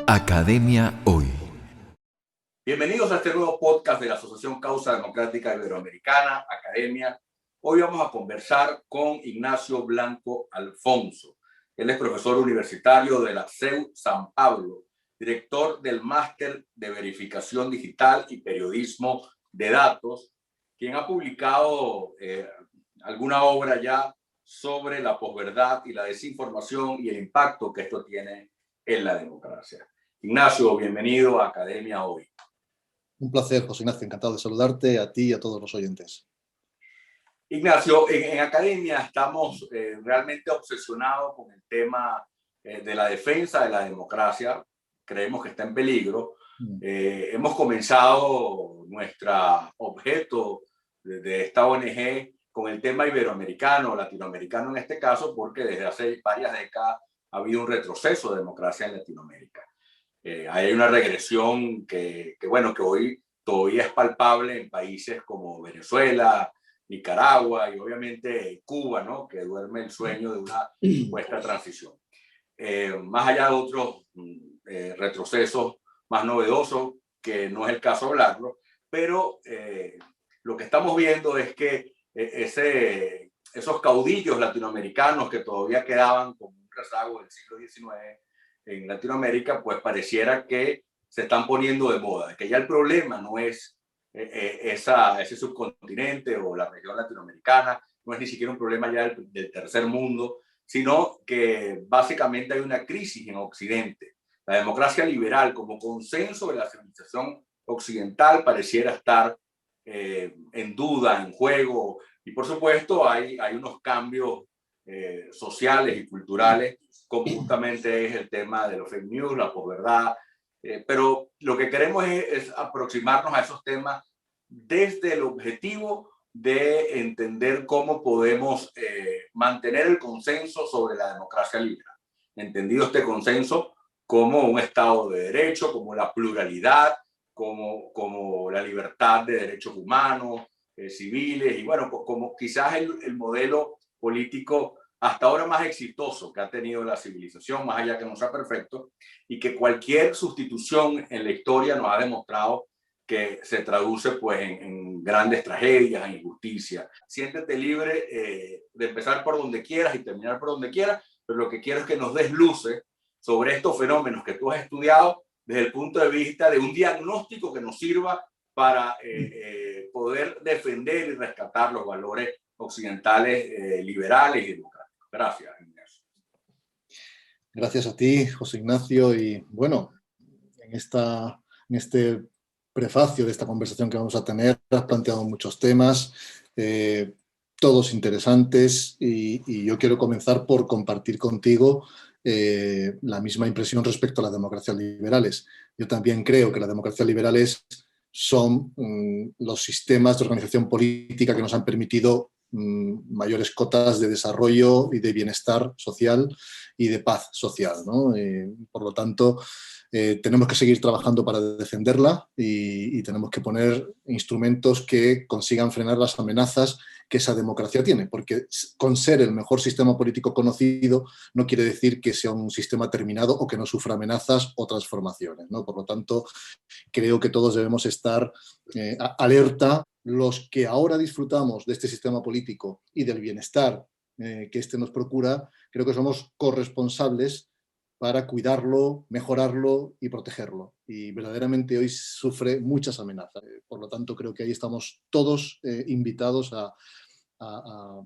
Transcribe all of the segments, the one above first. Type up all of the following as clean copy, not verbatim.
Academia Hoy. Bienvenidos a este nuevo podcast de la Asociación Causa Democrática Iberoamericana, Academia. Hoy vamos a conversar con Ignacio Blanco Alfonso. Él es profesor universitario de la CEU San Pablo, director del Máster de Verificación Digital y Periodismo de Datos, quien ha publicado alguna obra ya sobre la posverdad y la desinformación y el impacto que esto tiene en la democracia. Ignacio, bienvenido a Academia Hoy. Un placer, José Ignacio, encantado de saludarte a ti y a todos los oyentes. Ignacio, en Academia estamos realmente obsesionados con el tema de la defensa de la democracia. Creemos que está en peligro. Hemos comenzado nuestro objeto de esta ONG con el tema iberoamericano, latinoamericano en este caso, porque desde hace varias décadas ha habido un retroceso de democracia en Latinoamérica. Hay una regresión que hoy todavía es palpable en países como Venezuela, Nicaragua y obviamente Cuba, ¿no? Que duerme el sueño de una supuesta transición. Más allá de otros retrocesos más novedosos, que no es el caso hablarlo, pero lo que estamos viendo es que esos caudillos latinoamericanos que todavía quedaban como un rezago del siglo XIX en Latinoamérica, pues pareciera que se están poniendo de moda, que ya el problema no es ese subcontinente o la región latinoamericana, no es ni siquiera un problema ya del tercer mundo, sino que básicamente hay una crisis en Occidente. La democracia liberal como consenso de la civilización occidental pareciera estar en duda, en juego, y por supuesto hay unos cambios sociales y culturales, como justamente es el tema de los fake news, la posverdad, pero lo que queremos es aproximarnos a esos temas desde el objetivo de entender cómo podemos mantener el consenso sobre la democracia liberal. Entendido este consenso como un Estado de Derecho, como la pluralidad, como la libertad de derechos humanos, civiles, y bueno, como quizás el modelo político hasta ahora más exitoso que ha tenido la civilización, más allá que no sea perfecto, y que cualquier sustitución en la historia nos ha demostrado que se traduce pues en grandes tragedias, en injusticia. Siéntete libre de empezar por donde quieras y terminar por donde quieras, pero lo que quiero es que nos des luces sobre estos fenómenos que tú has estudiado desde el punto de vista de un diagnóstico que nos sirva para poder defender y rescatar los valores occidentales liberales y democráticos. Gracias, Ignacio. Gracias a ti, José Ignacio, y bueno, en este prefacio de esta conversación que vamos a tener, has planteado muchos temas, todos interesantes, y yo quiero comenzar por compartir contigo la misma impresión respecto a las democracias liberales. Yo también creo que las democracias liberales son los sistemas de organización política que nos han permitido mayores cotas de desarrollo y de bienestar social y de paz social, ¿no? Por lo tanto, tenemos que seguir trabajando para defenderla y tenemos que poner instrumentos que consigan frenar las amenazas que esa democracia tiene, porque con ser el mejor sistema político conocido no quiere decir que sea un sistema terminado o que no sufra amenazas o transformaciones, ¿no? Por lo tanto, creo que todos debemos estar alerta. Los que ahora disfrutamos de este sistema político y del bienestar que éste nos procura, creo que somos corresponsables para cuidarlo, mejorarlo y protegerlo. Y verdaderamente hoy sufre muchas amenazas. Por lo tanto, creo que ahí estamos todos invitados a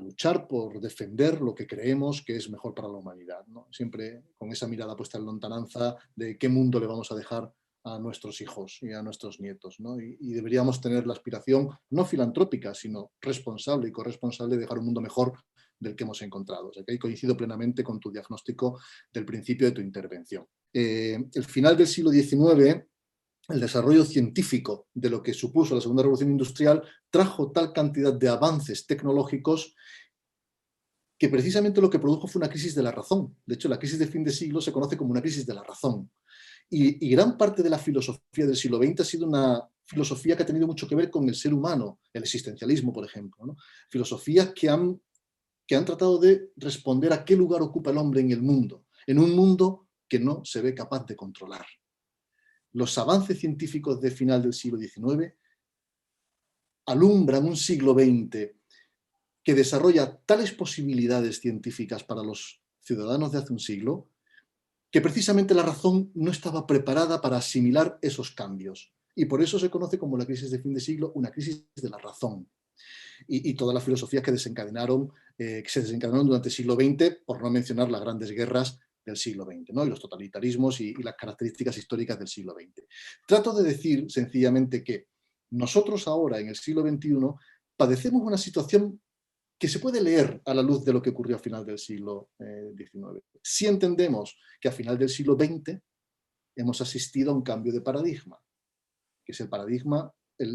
luchar por defender lo que creemos que es mejor para la humanidad, ¿no? Siempre con esa mirada puesta en lontananza de qué mundo le vamos a dejar a nuestros hijos y a nuestros nietos, ¿no? Y deberíamos tener la aspiración no filantrópica, sino responsable y corresponsable de dejar un mundo mejor del que hemos encontrado. O sea, que ahí coincido plenamente con tu diagnóstico del principio de tu intervención. El final del siglo XIX, el desarrollo científico de lo que supuso la Segunda Revolución Industrial trajo tal cantidad de avances tecnológicos que precisamente lo que produjo fue una crisis de la razón. De hecho, la crisis de fin de siglo se conoce como una crisis de la razón. Y gran parte de la filosofía del siglo XX ha sido una filosofía que ha tenido mucho que ver con el ser humano, el existencialismo, por ejemplo, ¿no? Filosofías que han tratado de responder a qué lugar ocupa el hombre en el mundo, en un mundo que no se ve capaz de controlar. Los avances científicos de final del siglo XIX alumbran un siglo XX que desarrolla tales posibilidades científicas para los ciudadanos de hace un siglo, que precisamente la razón no estaba preparada para asimilar esos cambios. Y por eso se conoce como la crisis de fin de siglo, una crisis de la razón. Y todas las filosofías que se desencadenaron durante el siglo XX, por no mencionar las grandes guerras del siglo XX, ¿no? Y los totalitarismos y las características históricas del siglo XX. Trato de decir sencillamente que nosotros ahora, en el siglo XXI, padecemos una situación que se puede leer a la luz de lo que ocurrió a final del siglo XIX. Si entendemos que a final del siglo XX hemos asistido a un cambio de paradigma, que es el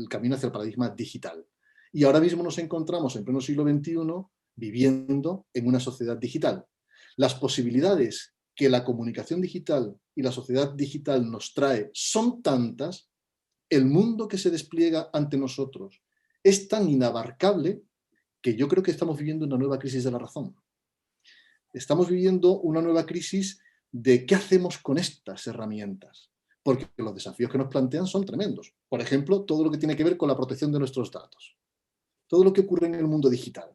camino hacia el paradigma digital. Y ahora mismo nos encontramos en pleno siglo XXI viviendo en una sociedad digital. Las posibilidades que la comunicación digital y la sociedad digital nos trae son tantas, el mundo que se despliega ante nosotros es tan inabarcable que yo creo que estamos viviendo una nueva crisis de la razón. Estamos viviendo una nueva crisis de qué hacemos con estas herramientas, porque los desafíos que nos plantean son tremendos. Por ejemplo, todo lo que tiene que ver con la protección de nuestros datos, todo lo que ocurre en el mundo digital.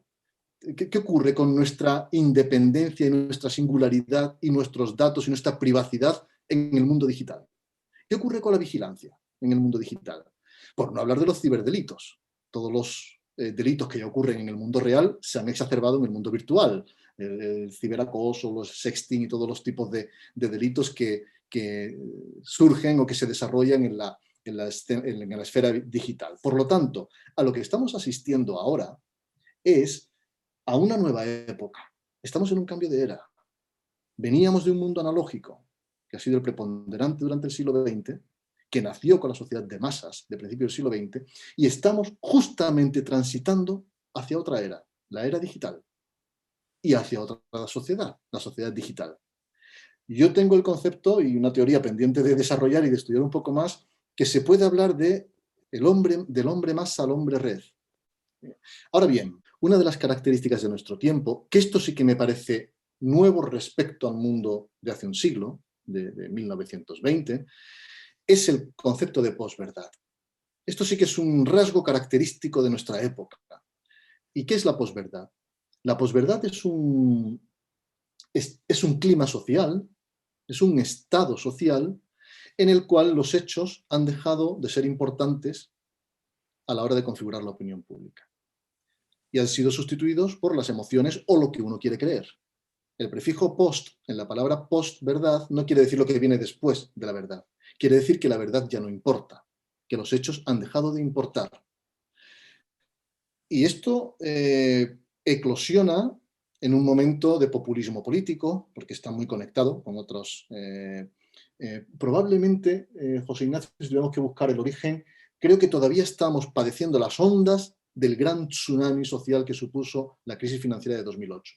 ¿Qué ocurre con nuestra independencia y nuestra singularidad y nuestros datos y nuestra privacidad en el mundo digital? ¿Qué ocurre con la vigilancia en el mundo digital? Por no hablar de los ciberdelitos. Todos los delitos que ya ocurren en el mundo real se han exacerbado en el mundo virtual. El ciberacoso, los sexting y todos los tipos de delitos que surgen o que se desarrollan en la esfera digital. Por lo tanto, a lo que estamos asistiendo ahora es a una nueva época. Estamos en un cambio de era. Veníamos de un mundo analógico, que ha sido el preponderante durante el siglo XX, que nació con la sociedad de masas de principios del siglo XX, y estamos justamente transitando hacia otra era, la era digital, y hacia otra sociedad, la sociedad digital. Yo tengo el concepto y una teoría pendiente de desarrollar y de estudiar un poco más, que se puede hablar del hombre masa al hombre red. Ahora bien, una de las características de nuestro tiempo, que esto sí que me parece nuevo respecto al mundo de hace un siglo, de 1920, es el concepto de posverdad. Esto sí que es un rasgo característico de nuestra época. ¿Y qué es la posverdad? La posverdad es un clima social, es un estado social en el cual los hechos han dejado de ser importantes a la hora de configurar la opinión pública y han sido sustituidos por las emociones o lo que uno quiere creer. El prefijo post en la palabra postverdad no quiere decir lo que viene después de la verdad. Quiere decir que la verdad ya no importa, que los hechos han dejado de importar. Y esto eclosiona en un momento de populismo político, porque está muy conectado con otros. Probablemente, José Ignacio, si tuviéramos que buscar el origen, creo que todavía estamos padeciendo las ondas del gran tsunami social que supuso la crisis financiera de 2008.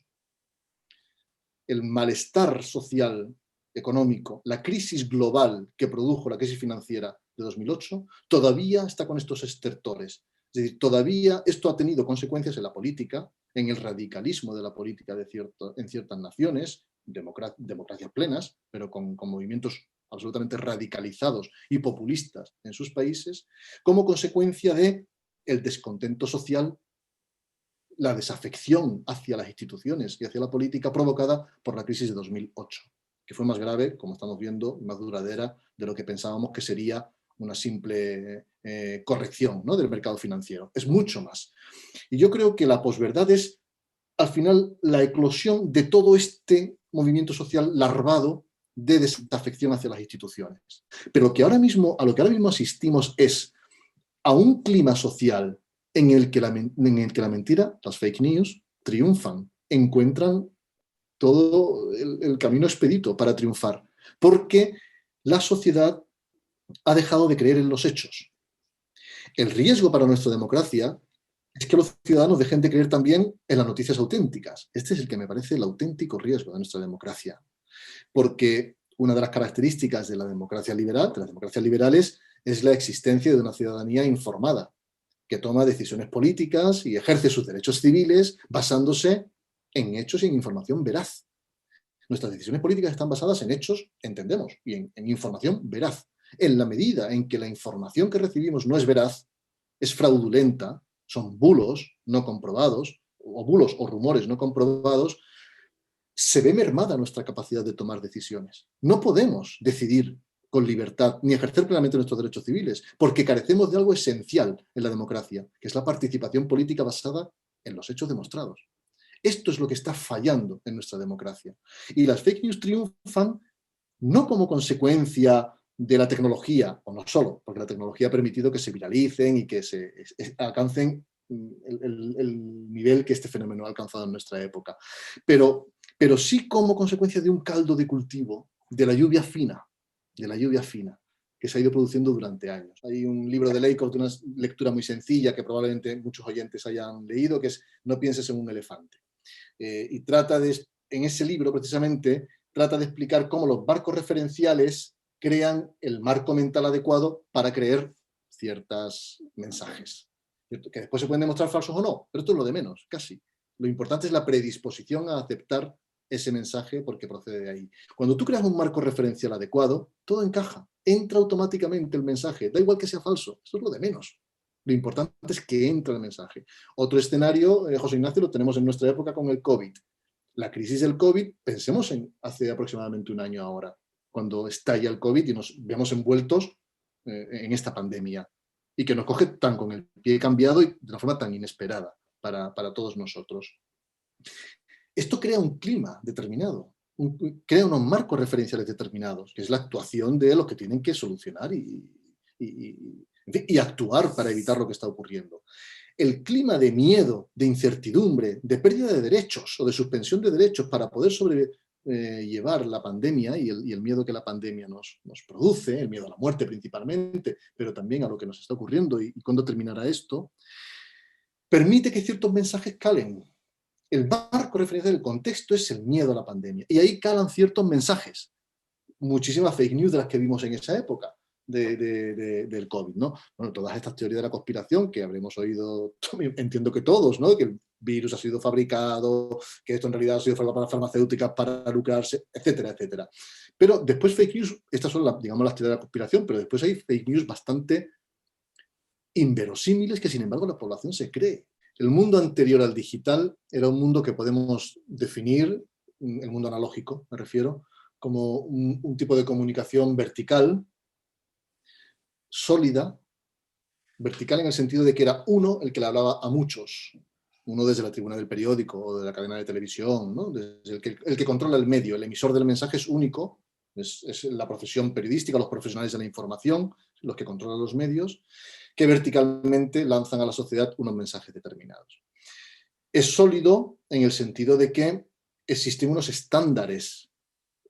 El malestar social, económico, la crisis global que produjo la crisis financiera de 2008, todavía está con estos estertores. Es decir, todavía esto ha tenido consecuencias en la política, en el radicalismo de la política en ciertas naciones, democracias plenas, pero con movimientos absolutamente radicalizados y populistas en sus países, como consecuencia de el descontento social, la desafección hacia las instituciones y hacia la política provocada por la crisis de 2008, que fue más grave, como estamos viendo, más duradera de lo que pensábamos que sería una simple corrección, ¿no?, del mercado financiero. Es mucho más. Y yo creo que la posverdad es, al final, la eclosión de todo este movimiento social larvado de desafección hacia las instituciones. Pero que ahora mismo, a lo que ahora mismo asistimos es a un clima social en el que la mentira, las fake news, triunfan, encuentran todo el camino expedito para triunfar, porque la sociedad ha dejado de creer en los hechos. El riesgo para nuestra democracia es que los ciudadanos dejen de creer también en las noticias auténticas. Este es el que me parece el auténtico riesgo de nuestra democracia, porque una de las características de la democracia liberal, de las democracias liberales, es la existencia de una ciudadanía informada, que toma decisiones políticas y ejerce sus derechos civiles basándose en hechos y en información veraz. Nuestras decisiones políticas están basadas en hechos, entendemos, y en información veraz. En la medida en que la información que recibimos no es veraz, es fraudulenta, son bulos no comprobados, o bulos o rumores no comprobados, se ve mermada nuestra capacidad de tomar decisiones. No podemos decidir con libertad ni ejercer plenamente nuestros derechos civiles, porque carecemos de algo esencial en la democracia, que es la participación política basada en los hechos demostrados. Esto es lo que está fallando en nuestra democracia. Y las fake news triunfan no como consecuencia de la tecnología, o no solo, porque la tecnología ha permitido que se viralicen y que se alcancen el nivel que este fenómeno ha alcanzado en nuestra época. Pero sí como consecuencia de un caldo de cultivo, de la lluvia fina, que se ha ido produciendo durante años. Hay un libro de Lakoff de una lectura muy sencilla que probablemente muchos oyentes hayan leído, que es No pienses en un elefante. Y en ese libro precisamente, trata de explicar cómo los marcos referenciales crean el marco mental adecuado para creer ciertos mensajes. Que después se pueden demostrar falsos o no, pero esto es lo de menos, casi. Lo importante es la predisposición a aceptar ese mensaje porque procede de ahí. Cuando tú creas un marco referencial adecuado, todo encaja, entra automáticamente el mensaje, da igual que sea falso, eso es lo de menos. Lo importante es que entre el mensaje. Otro escenario, José Ignacio, lo tenemos en nuestra época con el COVID. La crisis del COVID, pensemos en hace aproximadamente un año ahora, cuando estalla el COVID y nos vemos envueltos en esta pandemia y que nos coge tan con el pie cambiado y de una forma tan inesperada para todos nosotros. Esto crea un clima determinado, crea unos marcos referenciales determinados, que es la actuación de los que tienen que solucionar y actuar para evitar lo que está ocurriendo. El clima de miedo, de incertidumbre, de pérdida de derechos o de suspensión de derechos para poder sobrellevar la pandemia y el miedo que la pandemia nos produce, el miedo a la muerte principalmente, pero también a lo que nos está ocurriendo y cuándo terminará esto, permite que ciertos mensajes calen. El marco referencial del contexto es el miedo a la pandemia y ahí calan ciertos mensajes. Muchísimas fake news de las que vimos en esa época del COVID, ¿no? Bueno, todas estas teorías de la conspiración que habremos oído, entiendo que todos, ¿no? Que el virus ha sido fabricado, que esto en realidad ha sido para farmacéuticas para lucrarse, etcétera, etcétera. Pero después fake news, estas son digamos las teorías de la conspiración, pero después hay fake news bastante inverosímiles que sin embargo la población se cree. El mundo anterior al digital era un mundo que podemos definir, el mundo analógico me refiero, como un tipo de comunicación vertical, sólida, vertical en el sentido de que era uno el que le hablaba a muchos, uno desde la tribuna del periódico o de la cadena de televisión, ¿no? Desde el que controla el medio, el emisor del mensaje es único, es la profesión periodística, los profesionales de la información, los que controlan los medios, que verticalmente lanzan a la sociedad unos mensajes determinados. Es sólido en el sentido de que existen unos estándares.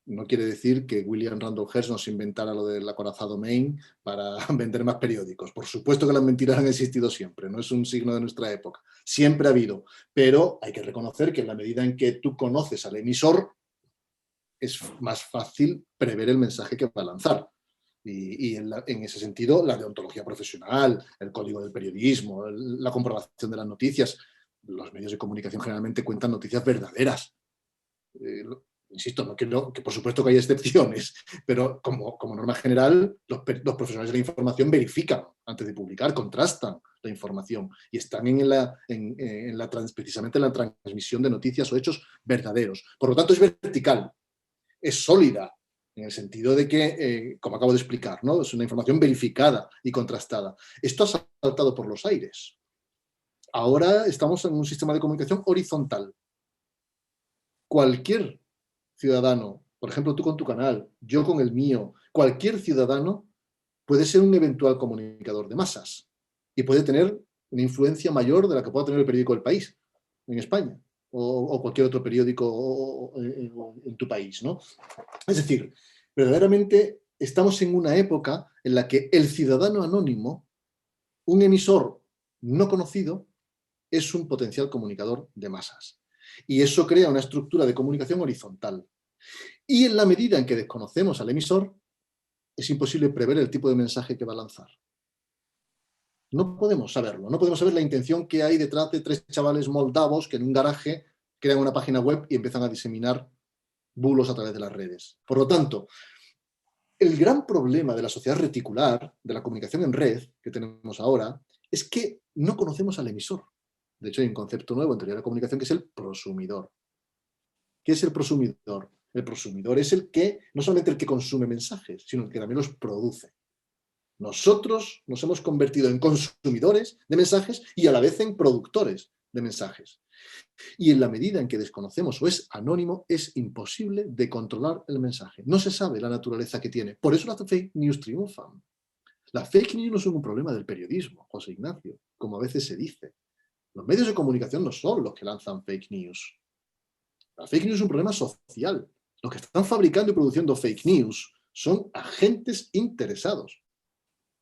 No quiere decir que William Randolph Hearst nos inventara lo del acorazado Maine para vender más periódicos. Por supuesto que las mentiras han existido siempre, no es un signo de nuestra época. Siempre ha habido, pero hay que reconocer que en la medida en que tú conoces al emisor, es más fácil prever el mensaje que va a lanzar. Y en ese sentido, la deontología profesional, el código del periodismo, la comprobación de las noticias, los medios de comunicación generalmente cuentan noticias verdaderas. Insisto, no quiero, que por supuesto que hay excepciones, pero como norma general, los profesionales de la información verifican antes de publicar, contrastan la información y están precisamente en la transmisión de noticias o hechos verdaderos. Por lo tanto, es vertical, es sólida, en el sentido de que, como acabo de explicar, ¿no? Es una información verificada y contrastada. Esto ha saltado por los aires. Ahora estamos en un sistema de comunicación horizontal. Cualquier ciudadano, por ejemplo, tú con tu canal, yo con el mío, cualquier ciudadano puede ser un eventual comunicador de masas y puede tener una influencia mayor de la que pueda tener el periódico El País en España o cualquier otro periódico en tu país, ¿no? Es decir, verdaderamente estamos en una época en la que el ciudadano anónimo, un emisor no conocido, es un potencial comunicador de masas. Y eso crea una estructura de comunicación horizontal. Y en la medida en que desconocemos al emisor, es imposible prever el tipo de mensaje que va a lanzar. No podemos saberlo, no podemos saber la intención que hay detrás de tres chavales moldavos que en un garaje crean una página web y empiezan a diseminar bulos a través de las redes. Por lo tanto, el gran problema de la sociedad reticular, de la comunicación en red que tenemos ahora, es que no conocemos al emisor. De hecho, hay un concepto nuevo en teoría de la comunicación que es el prosumidor. ¿Qué es el prosumidor? El prosumidor es el que, no solamente el que consume mensajes, sino el que también los produce. Nosotros nos hemos convertido en consumidores de mensajes y a la vez en productores de mensajes. Y en la medida en que desconocemos o es anónimo, es imposible de controlar el mensaje. No se sabe la naturaleza que tiene. Por eso las fake news triunfan. Las fake news no son un problema del periodismo, José Ignacio, como a veces se dice. Los medios de comunicación no son los que lanzan fake news. La fake news es un problema social. Los que están fabricando y produciendo fake news son agentes interesados.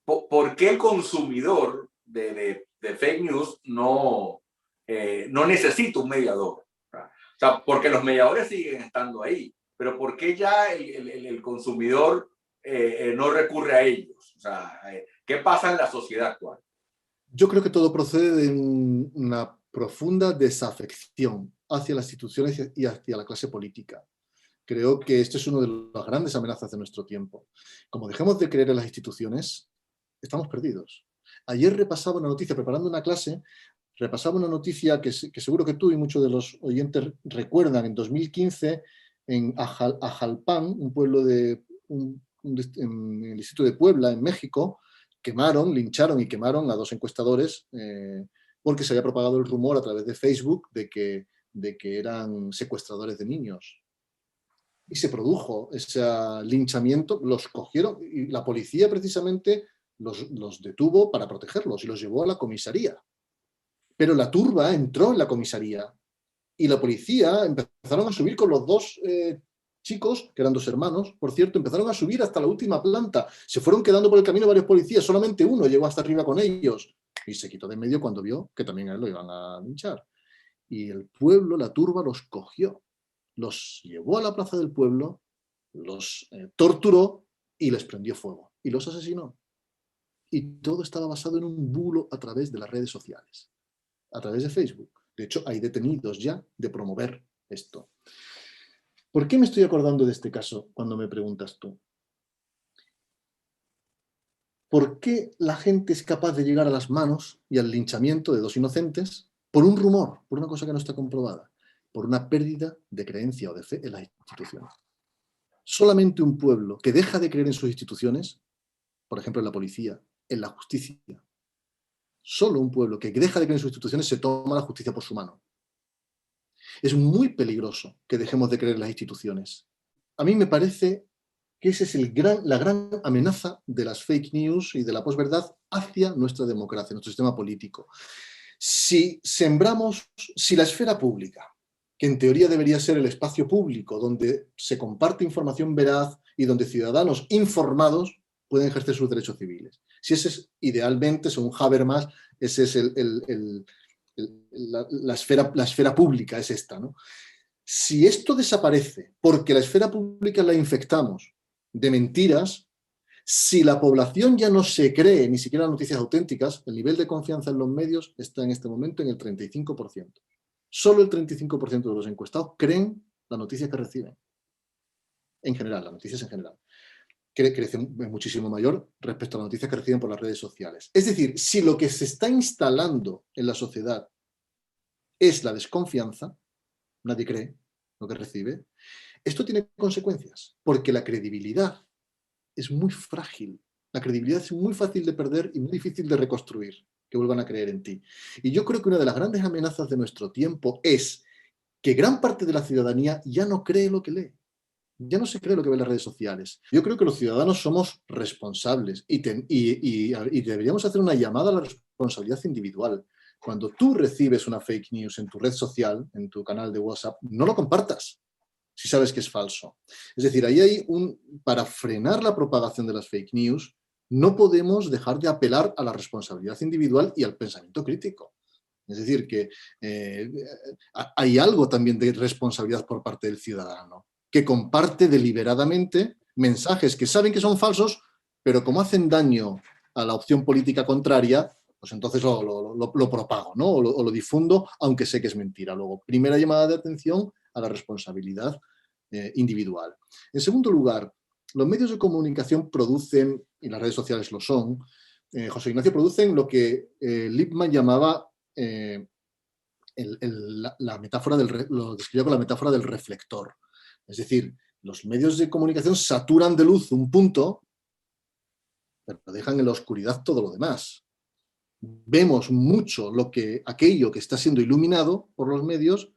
¿Por qué el consumidor de fake news no necesita un mediador? O sea, porque los mediadores siguen estando ahí, pero ¿por qué ya el consumidor no recurre a ellos? O sea, ¿qué pasa en la sociedad actual? Yo creo que todo procede de una profunda desafección hacia las instituciones y hacia la clase política. Creo que esto es una de las grandes amenazas de nuestro tiempo. Como dejemos de creer en las instituciones, estamos perdidos. Ayer repasaba una noticia, preparando una clase, repasaba una noticia que seguro que tú y muchos de los oyentes recuerdan. En 2015, en Ajalpan, un pueblo en el distrito de Puebla, en México, lincharon y quemaron a 2 encuestadores porque se había propagado el rumor a través de Facebook de que eran secuestradores de niños. Y se produjo ese linchamiento, los cogieron y la policía precisamente los detuvo para protegerlos y los llevó a la comisaría. Pero la turba entró en la comisaría y la policía empezaron a subir con los 2 chicos, que eran 2 hermanos, por cierto, empezaron a subir hasta la última planta. Se fueron quedando por el camino varios policías, solamente uno llegó hasta arriba con ellos y se quitó de en medio cuando vio que también a él lo iban a linchar. Y el pueblo, la turba, los cogió, los llevó a la plaza del pueblo, los torturó y les prendió fuego y los asesinó. Y todo estaba basado en un bulo a través de las redes sociales, a través de Facebook. De hecho, hay detenidos ya de promover esto. ¿Por qué me estoy acordando de este caso cuando me preguntas tú? ¿Por qué la gente es capaz de llegar a las manos y al linchamiento de 2 inocentes por un rumor, por una cosa que no está comprobada, por una pérdida de creencia o de fe en las instituciones? Solamente un pueblo que deja de creer en sus instituciones, por ejemplo en la policía, en la justicia, solo un pueblo que deja de creer en sus instituciones se toma la justicia por su mano. Es muy peligroso que dejemos de creer en las instituciones. A mí me parece que esa es la gran amenaza de las fake news y de la posverdad hacia nuestra democracia, nuestro sistema político. Si la esfera pública, que en teoría debería ser el espacio público donde se comparte información veraz y donde ciudadanos informados pueden ejercer sus derechos civiles. Si ese es, idealmente, según Habermas, ese es la esfera pública, es esta, ¿no? Si esto desaparece porque la esfera pública la infectamos de mentiras, si la población ya no se cree ni siquiera noticias auténticas, el nivel de confianza en los medios está en este momento en el 35%. Solo el 35% de los encuestados creen las noticias que reciben. En general, las noticias en general. Crece muchísimo mayor respecto a las noticias que reciben por las redes sociales. Es decir, si lo que se está instalando en la sociedad es la desconfianza, nadie cree lo que recibe, esto tiene consecuencias, porque la credibilidad es muy frágil. La credibilidad es muy fácil de perder y muy difícil de reconstruir, que vuelvan a creer en ti. Y yo creo que una de las grandes amenazas de nuestro tiempo es que gran parte de la ciudadanía ya no cree lo que lee. Ya no se cree lo que ve en las redes sociales. Yo creo que los ciudadanos somos responsables y deberíamos hacer una llamada a la responsabilidad individual. Cuando tú recibes una fake news en tu red social, en tu canal de WhatsApp, no lo compartas si sabes que es falso. Es decir, ahí hay para frenar la propagación de las fake news, no podemos dejar de apelar a la responsabilidad individual y al pensamiento crítico. Es decir, que hay algo también de responsabilidad por parte del ciudadano, que comparte deliberadamente mensajes que saben que son falsos, pero como hacen daño a la opción política contraria, pues entonces lo propago, ¿no? o lo difundo, aunque sé que es mentira. Luego, primera llamada de atención a la responsabilidad individual. En segundo lugar, los medios de comunicación producen, y las redes sociales lo son, José Ignacio, producen lo que Lippmann llamaba la metáfora lo describía con la metáfora del reflector. Es decir, los medios de comunicación saturan de luz un punto, pero dejan en la oscuridad todo lo demás. Vemos mucho aquello que está siendo iluminado por los medios,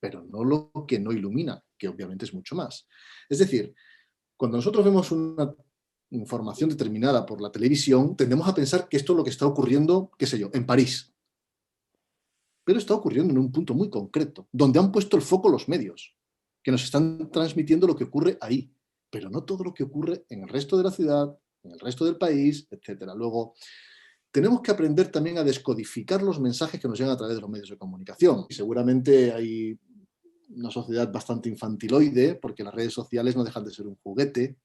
pero no lo que no ilumina, que obviamente es mucho más. Es decir, cuando nosotros vemos una información determinada por la televisión, tendemos a pensar que esto es lo que está ocurriendo, qué sé yo, en París. Pero está ocurriendo en un punto muy concreto, donde han puesto el foco los medios, que nos están transmitiendo lo que ocurre ahí, pero no todo lo que ocurre en el resto de la ciudad, en el resto del país, etc. Luego, tenemos que aprender también a descodificar los mensajes que nos llegan a través de los medios de comunicación. Y seguramente hay una sociedad bastante infantiloide, porque las redes sociales no dejan de ser un juguete,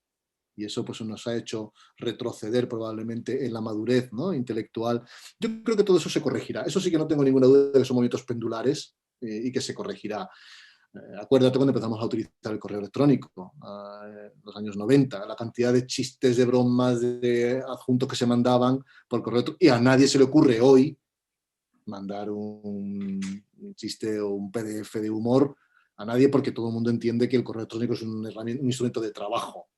y eso pues nos ha hecho retroceder probablemente en la madurez, ¿no?, intelectual. Yo creo que todo eso se corregirá. Eso sí que no tengo ninguna duda de que son movimientos pendulares y que se corregirá. Acuérdate cuando empezamos a utilizar el correo electrónico, en los años 90, la cantidad de chistes, de bromas, de adjuntos que se mandaban por correo electrónico, y a nadie se le ocurre hoy mandar un chiste o un PDF de humor a nadie, porque todo el mundo entiende que el correo electrónico es un instrumento de trabajo.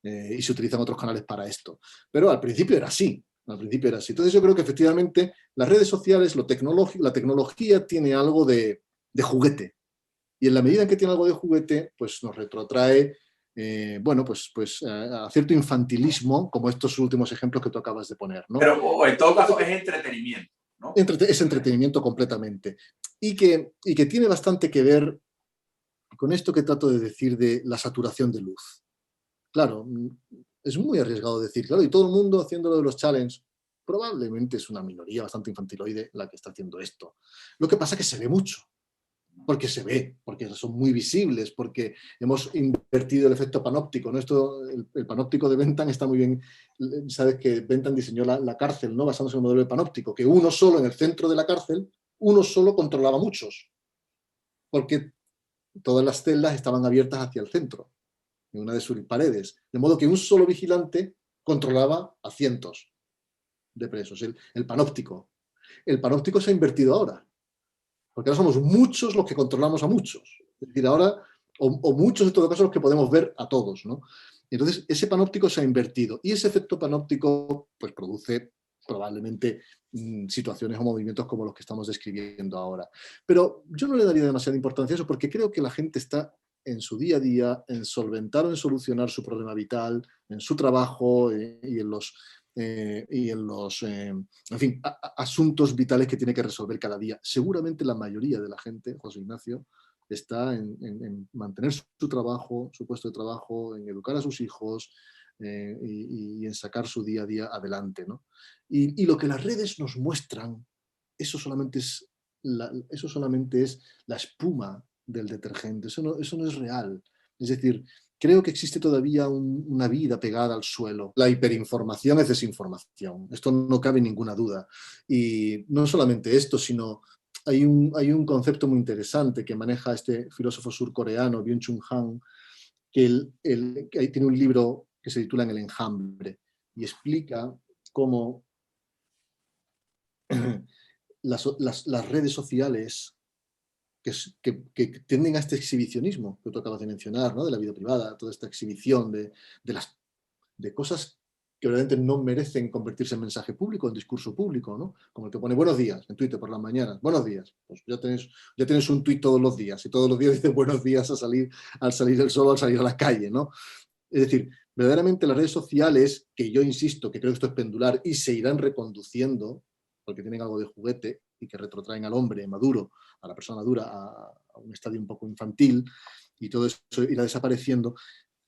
Y se utilizan otros canales para esto. Pero al principio era así. Entonces yo creo que efectivamente las redes sociales, la tecnología tiene algo de juguete. Y en la medida en que tiene algo de juguete, pues nos retrotrae a cierto infantilismo, como estos últimos ejemplos que tú acabas de poner, ¿no? Pero en todo caso es entretenimiento, ¿no? Es entretenimiento completamente. Y que tiene bastante que ver con esto que trato de decir de la saturación de luz. Claro, es muy arriesgado decir, claro, y todo el mundo haciendo lo de los challenges. Probablemente es una minoría bastante infantiloide la que está haciendo esto. Lo que pasa es que se ve mucho, porque se ve, porque son muy visibles, porque hemos invertido el efecto panóptico, ¿no? El panóptico de Bentham está muy bien. Sabes que Bentham diseñó la cárcel, ¿no?, basándose en un modelo de panóptico, que uno solo en el centro de la cárcel, uno solo controlaba a muchos, porque todas las celdas estaban abiertas hacia el centro, en una de sus paredes, de modo que un solo vigilante controlaba a cientos de presos, el panóptico. El panóptico se ha invertido ahora, porque ahora somos muchos los que controlamos a muchos. Es decir, ahora, o muchos en todo caso los que podemos ver a todos, ¿no? Entonces, ese panóptico se ha invertido, y ese efecto panóptico pues produce probablemente situaciones o movimientos como los que estamos describiendo ahora. Pero yo no le daría demasiada importancia a eso, porque creo que la gente está en su día a día, en solventar o en solucionar su problema vital, en su trabajo y en los asuntos vitales que tiene que resolver cada día. Seguramente la mayoría de la gente, José Ignacio, está en mantener su trabajo, su puesto de trabajo, en educar a sus hijos y en sacar su día a día adelante, ¿no? Y lo que las redes nos muestran, eso solamente es la espuma del detergente, eso no es real. Es decir, creo que existe todavía una vida pegada al suelo. La hiperinformación es desinformación, esto no cabe ninguna duda. Y no solamente esto, sino hay un concepto muy interesante que maneja este filósofo surcoreano, Byung-Chul Han, que tiene un libro que se titula En el enjambre, y explica cómo las redes sociales que tienden a este exhibicionismo que tú acabas de mencionar, ¿no?, de la vida privada, toda esta exhibición de cosas que realmente no merecen convertirse en mensaje público, en discurso público, ¿no? Como el que pone buenos días en Twitter por las mañanas. Buenos días. Pues ya tienes un tuit todos los días, y todos los días dices buenos días al salir el sol, al salir a la calle, ¿no? Es decir, verdaderamente las redes sociales, que yo insisto que creo que esto es pendular y se irán reconduciendo, porque tienen algo de juguete y que retrotraen al hombre maduro, a la persona madura, a un estadio un poco infantil, y todo eso irá desapareciendo.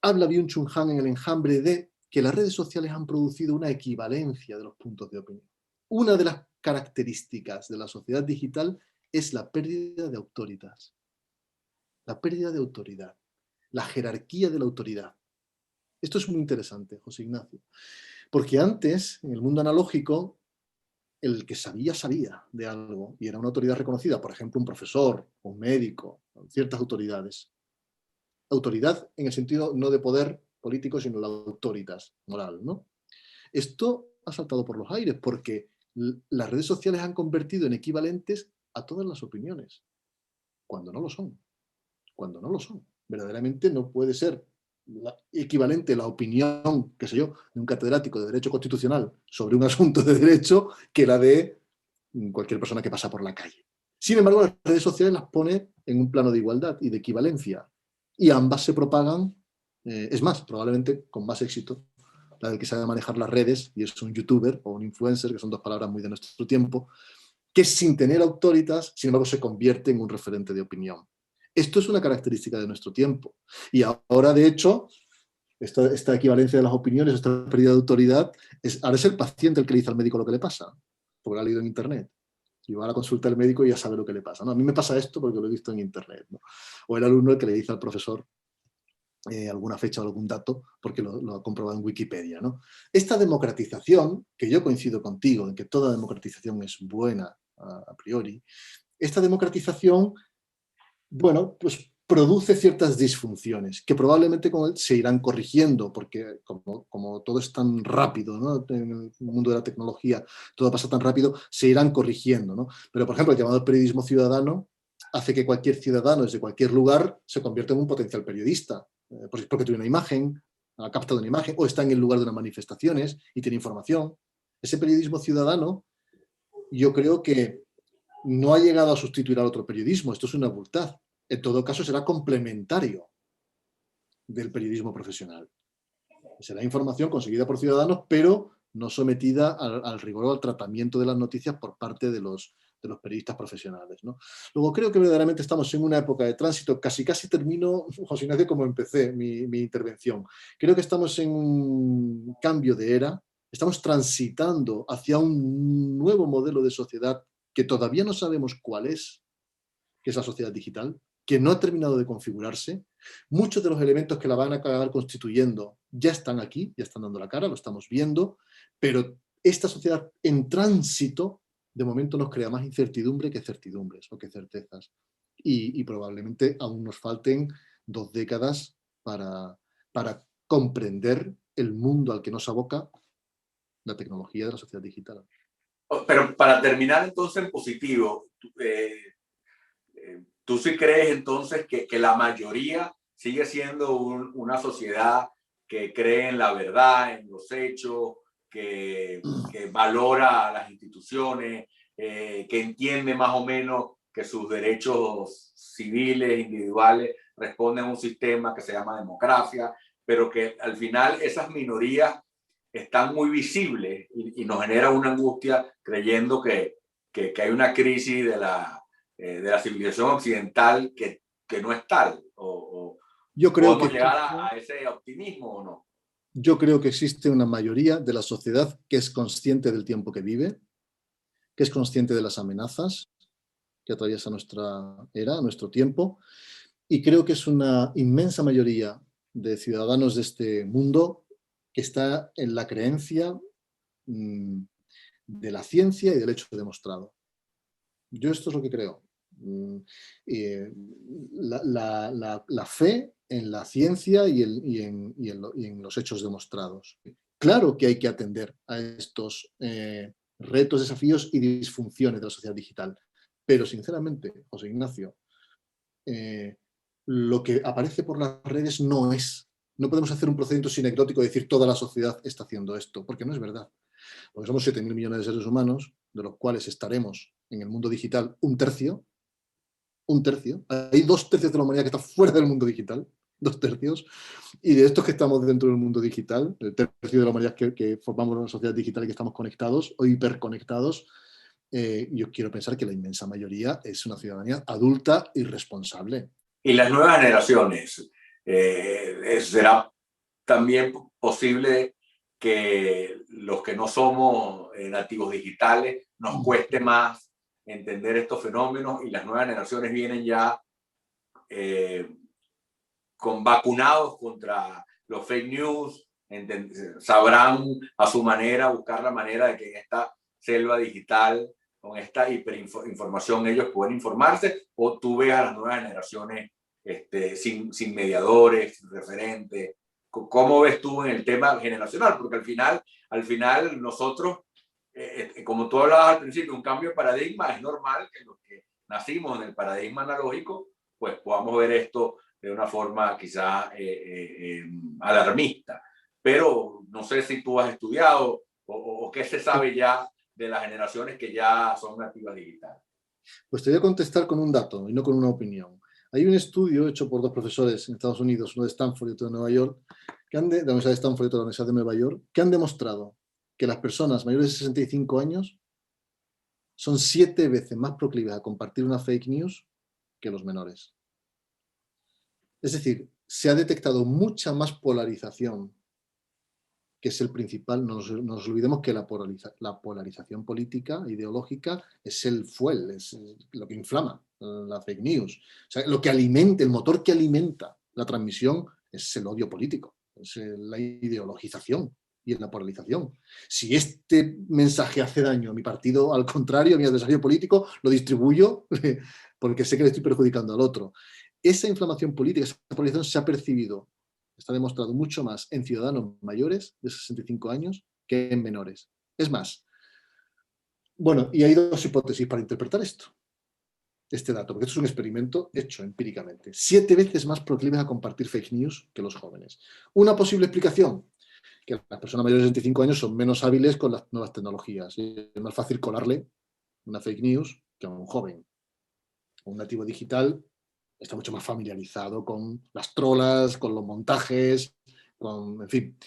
Habla Byung-Chul Han en El enjambre de que las redes sociales han producido una equivalencia de los puntos de opinión. Una de las características de la sociedad digital es la pérdida de autoridad. La pérdida de autoridad. La jerarquía de la autoridad. Esto es muy interesante, José Ignacio, porque antes, en el mundo analógico, el que sabía de algo y era una autoridad reconocida, por ejemplo, un profesor, un médico, ciertas autoridades. autoridad en el sentido no de poder político, sino la autoritas moral, ¿no? Esto ha saltado por los aires porque las redes sociales han convertido en equivalentes a todas las opiniones, cuando no lo son. Cuando no lo son. Verdaderamente no puede ser equivalente la opinión, qué sé yo, de un catedrático de Derecho Constitucional sobre un asunto de derecho que la de cualquier persona que pasa por la calle. Sin embargo, las redes sociales las pone en un plano de igualdad y de equivalencia. Y ambas se propagan, es más, probablemente con más éxito, la del que sabe manejar las redes, y es un youtuber o un influencer, que son dos palabras muy de nuestro tiempo, que sin tener autoritas, sin embargo, se convierte en un referente de opinión. Esto es una característica de nuestro tiempo. Y ahora, de hecho, esta equivalencia de las opiniones, esta pérdida de autoridad, ahora es el paciente el que le dice al médico lo que le pasa, porque lo ha leído en internet. Y va a la consulta del médico y ya sabe lo que le pasa. ¿No? A mí me pasa esto porque lo he visto en internet. ¿No? O el alumno el que le dice al profesor alguna fecha o algún dato porque lo ha comprobado en Wikipedia, ¿no? Esta democratización, que yo coincido contigo en que toda democratización es buena a priori, esta democratización, bueno, pues produce ciertas disfunciones que probablemente se irán corrigiendo porque como todo es tan rápido, ¿no? En el mundo de la tecnología todo pasa tan rápido, se irán corrigiendo, ¿no? Pero, por ejemplo, el llamado periodismo ciudadano hace que cualquier ciudadano desde cualquier lugar se convierta en un potencial periodista, porque tiene una imagen, ha captado una imagen, o está en el lugar de unas manifestaciones y tiene información. Ese periodismo ciudadano, yo creo que no ha llegado a sustituir al otro periodismo, esto es una vultad. En todo caso, será complementario del periodismo profesional. Será información conseguida por ciudadanos, pero no sometida al rigor o al tratamiento de las noticias por parte de los periodistas profesionales, ¿no? Luego creo que verdaderamente estamos en una época de tránsito, casi termino, José Ignacio, como empecé mi intervención. Creo que estamos en un cambio de era, estamos transitando hacia un nuevo modelo de sociedad que todavía no sabemos cuál es, que es la sociedad digital, que no ha terminado de configurarse. Muchos de los elementos que la van a acabar constituyendo ya están aquí, ya están dando la cara, lo estamos viendo, pero esta sociedad en tránsito de momento nos crea más incertidumbre que certidumbres o que certezas. Y probablemente aún nos falten 2 décadas para comprender el mundo al que nos aboca la tecnología de la sociedad digital. Pero para terminar entonces en positivo, ¿tú sí crees entonces que la mayoría sigue siendo una sociedad que cree en la verdad, en los hechos, que valora a las instituciones, que entiende más o menos que sus derechos civiles, individuales, responden a un sistema que se llama democracia, pero que al final esas minorías están muy visibles y nos genera una angustia creyendo que hay una crisis de la civilización occidental que no es tal? Yo creo ¿Podemos que llegar a ese optimismo o no? Yo creo que existe una mayoría de la sociedad que es consciente del tiempo que vive, que es consciente de las amenazas que atraviesa nuestra era, nuestro tiempo, y creo que es una inmensa mayoría de ciudadanos de este mundo que está en la creencia de la ciencia y del hecho demostrado. Yo esto es lo que creo. La fe en la ciencia y en los hechos demostrados. Claro que hay que atender a estos retos, desafíos y disfunciones de la sociedad digital, pero sinceramente, José Ignacio, lo que aparece por las redes no podemos hacer un procedimiento sinecdótico y decir toda la sociedad está haciendo esto, porque no es verdad. Porque somos 7.000 millones de seres humanos, de los cuales estaremos en el mundo digital un tercio. Hay 2/3 de la humanidad que está fuera del mundo digital, 2/3, y de estos que estamos dentro del mundo digital, el tercio de la humanidad que formamos una sociedad digital y que estamos conectados o hiperconectados, yo quiero pensar que la inmensa mayoría es una ciudadanía adulta y responsable. Y las nuevas generaciones, ¿será también posible que los que no somos nativos digitales nos cueste más entender estos fenómenos y las nuevas generaciones vienen ya con vacunados contra los fake news, sabrán a su manera buscar la manera de que en esta selva digital, con esta hiperinformación, ellos pueden informarse? ¿O tú ves a las nuevas generaciones sin mediadores, sin referentes. ¿Cómo ves tú en el tema generacional? Porque al final nosotros, como tú hablabas al principio, un cambio de paradigma, es normal que los que nacimos en el paradigma analógico, pues podamos ver esto de una forma quizás alarmista. Pero no sé si tú has estudiado o qué se sabe ya de las generaciones que ya son nativas digitales. Pues te voy a contestar con un dato y no con una opinión. Hay un estudio hecho por dos profesores en Estados Unidos, uno de Stanford y otro de Nueva York, de la Universidad de Stanford y otro de la Universidad de Nueva York, que han demostrado que las personas mayores de 65 años son 7 veces más proclives a compartir una fake news que los menores. Es decir, se ha detectado mucha más polarización, que es el principal. No nos olvidemos que la polarización política, ideológica, es el fuel, es lo que inflama la fake news. O sea, lo que alimenta, el motor que alimenta la transmisión es el odio político, es la ideologización y la polarización. Si este mensaje hace daño a mi partido, al contrario, a mi adversario político, lo distribuyo porque sé que le estoy perjudicando al otro. Esa inflamación política, esa polarización se ha percibido, está demostrado mucho más en ciudadanos mayores de 65 años que en menores. Es más, bueno, y hay dos hipótesis para interpretar este dato, porque esto es un experimento hecho empíricamente. 7 veces más proclives a compartir fake news que los jóvenes. Una posible explicación, que las personas mayores de 65 años son menos hábiles con las nuevas tecnologías. Y es más fácil colarle una fake news que a un joven. Un nativo digital está mucho más familiarizado con las trolas, con los montajes, en fin,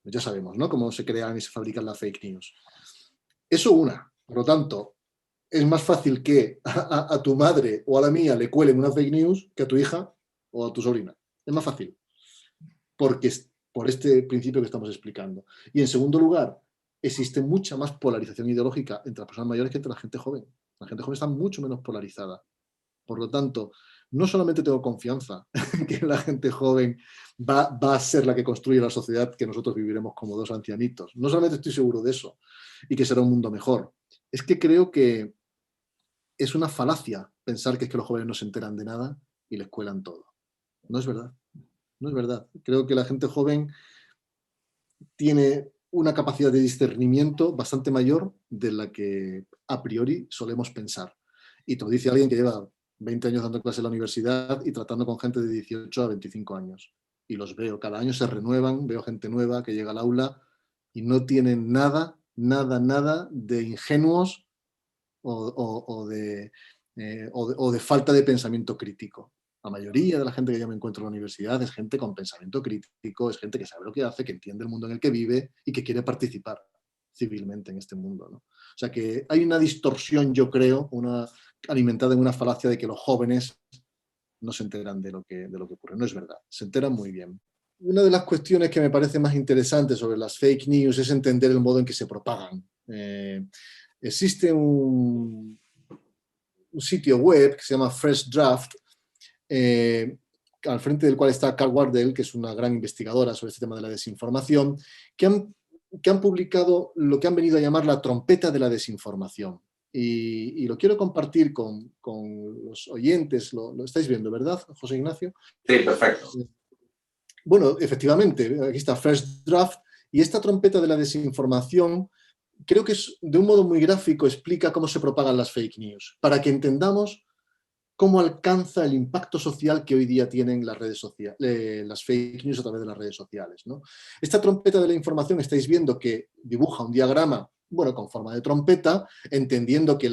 ya sabemos, ¿no?, cómo se crean y se fabrican las fake news. Eso una. Por lo tanto, es más fácil que a tu madre o a la mía le cuelen una fake news que a tu hija o a tu sobrina. Es más fácil. Porque por este principio que estamos explicando. Y en segundo lugar, existe mucha más polarización ideológica entre las personas mayores que entre la gente joven. La gente joven está mucho menos polarizada. Por lo tanto, no solamente tengo confianza en que la gente joven va a ser la que construye la sociedad que nosotros viviremos como dos ancianitos. No solamente estoy seguro de eso y que será un mundo mejor. Es que creo que es una falacia pensar que es que los jóvenes no se enteran de nada y les cuelan todo. No es verdad. No es verdad. Creo que la gente joven tiene una capacidad de discernimiento bastante mayor de la que a priori solemos pensar. Y te lo dice alguien que lleva 20 años dando clases en la universidad y tratando con gente de 18 a 25 años. Y los veo, cada año se renuevan, veo gente nueva que llega al aula y no tienen nada de ingenuos o de falta de pensamiento crítico. La mayoría de la gente que yo me encuentro en la universidad es gente con pensamiento crítico, es gente que sabe lo que hace, que entiende el mundo en el que vive y que quiere participar civilmente en este mundo, ¿no? O sea que hay una distorsión, yo creo, alimentada en una falacia de que los jóvenes no se enteran de lo que ocurre. No es verdad, se enteran muy bien. Una de las cuestiones que me parece más interesante sobre las fake news es entender el modo en que se propagan. Existe un sitio web que se llama Fresh Draft, al frente del cual está Carl Wardell, que es una gran investigadora sobre este tema de la desinformación, que han publicado lo que han venido a llamar la trompeta de la desinformación. Y lo quiero compartir con los oyentes. Lo estáis viendo, ¿verdad, José Ignacio? Sí, perfecto. Bueno, efectivamente, aquí está First Draft, y esta trompeta de la desinformación creo que de un modo muy gráfico explica cómo se propagan las fake news, para que entendamos cómo alcanza el impacto social que hoy día tienen las redes sociales, las fake news a través de las redes sociales, ¿no? Esta trompeta de la información estáis viendo que dibuja un diagrama, bueno, con forma de trompeta, entendiendo que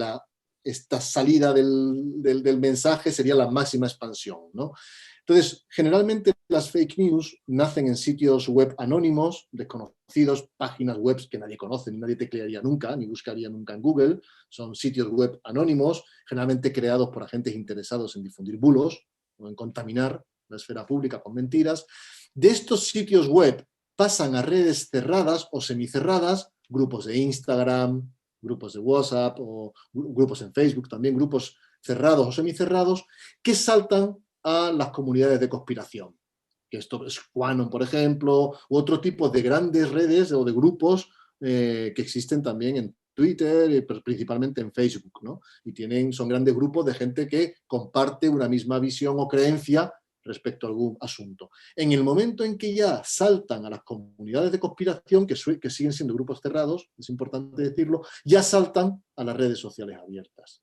esta salida del mensaje sería la máxima expansión, ¿no? Entonces, generalmente las fake news nacen en sitios web anónimos, desconocidos, páginas web que nadie conoce, ni nadie teclearía nunca, ni buscaría nunca en Google. Son sitios web anónimos, generalmente creados por agentes interesados en difundir bulos o en contaminar la esfera pública con mentiras. De estos sitios web pasan a redes cerradas o semicerradas, grupos de Instagram, grupos de WhatsApp o grupos en Facebook, también grupos cerrados o semicerrados, que saltan a las comunidades de conspiración, que esto es QAnon, por ejemplo, u otro tipo de grandes redes o de grupos que existen también en Twitter, pero principalmente en Facebook, ¿no? Y son grandes grupos de gente que comparte una misma visión o creencia respecto a algún asunto. En el momento en que ya saltan a las comunidades de conspiración, que siguen siendo grupos cerrados, es importante decirlo, ya saltan a las redes sociales abiertas.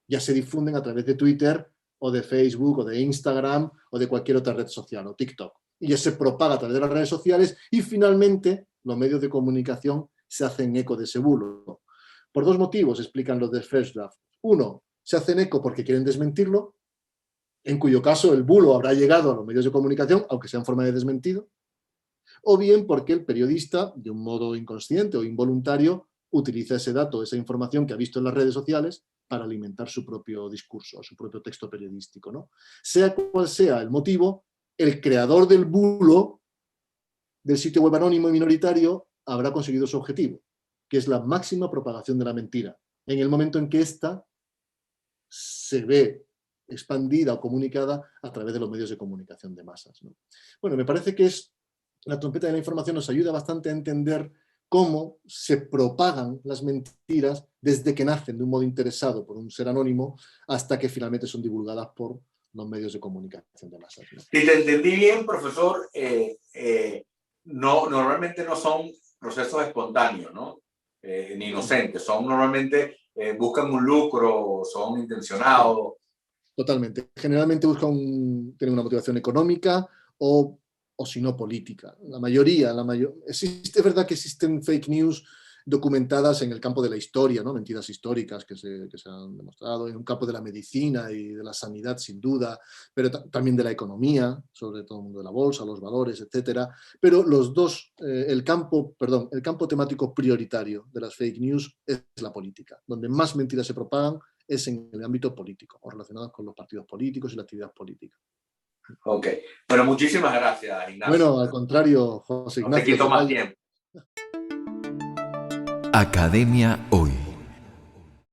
Ya se difunden a través de Twitter o de Facebook o de Instagram o de cualquier otra red social o TikTok. Y ya se propaga a través de las redes sociales y finalmente los medios de comunicación se hacen eco de ese bulo. Por dos motivos explican los de First Draft. Uno, se hacen eco porque quieren desmentirlo, en cuyo caso el bulo habrá llegado a los medios de comunicación, aunque sea en forma de desmentido, o bien porque el periodista, de un modo inconsciente o involuntario, utiliza ese dato, esa información que ha visto en las redes sociales para alimentar su propio discurso, su propio texto periodístico, ¿no? Sea cual sea el motivo, el creador del bulo, del sitio web anónimo y minoritario, habrá conseguido su objetivo, que es la máxima propagación de la mentira, en el momento en que ésta se ve expandida o comunicada a través de los medios de comunicación de masas, ¿no? Bueno, me parece que la trompeta de la información nos ayuda bastante a entender cómo se propagan las mentiras desde que nacen de un modo interesado por un ser anónimo hasta que finalmente son divulgadas por los medios de comunicación de masas, ¿no? Si te entendí bien, profesor, normalmente no son procesos espontáneos, ¿no? Ni inocentes, son normalmente buscan un lucro, son intencionados. Totalmente. Generalmente tienen una motivación económica o si no política. Es verdad que existen fake news documentadas en el campo de la historia, ¿no? Mentiras históricas que se han demostrado, en un campo de la medicina y de la sanidad, sin duda, pero también de la economía, sobre todo el mundo de la bolsa, los valores, etcétera. Pero el campo temático prioritario de las fake news es la política. Donde más mentiras se propagan es en el ámbito político, o relacionados con los partidos políticos y la actividad política. Ok, pero muchísimas gracias, Ignacio. Bueno, al contrario, José Ignacio. No te quito más tiempo. Academia Hoy.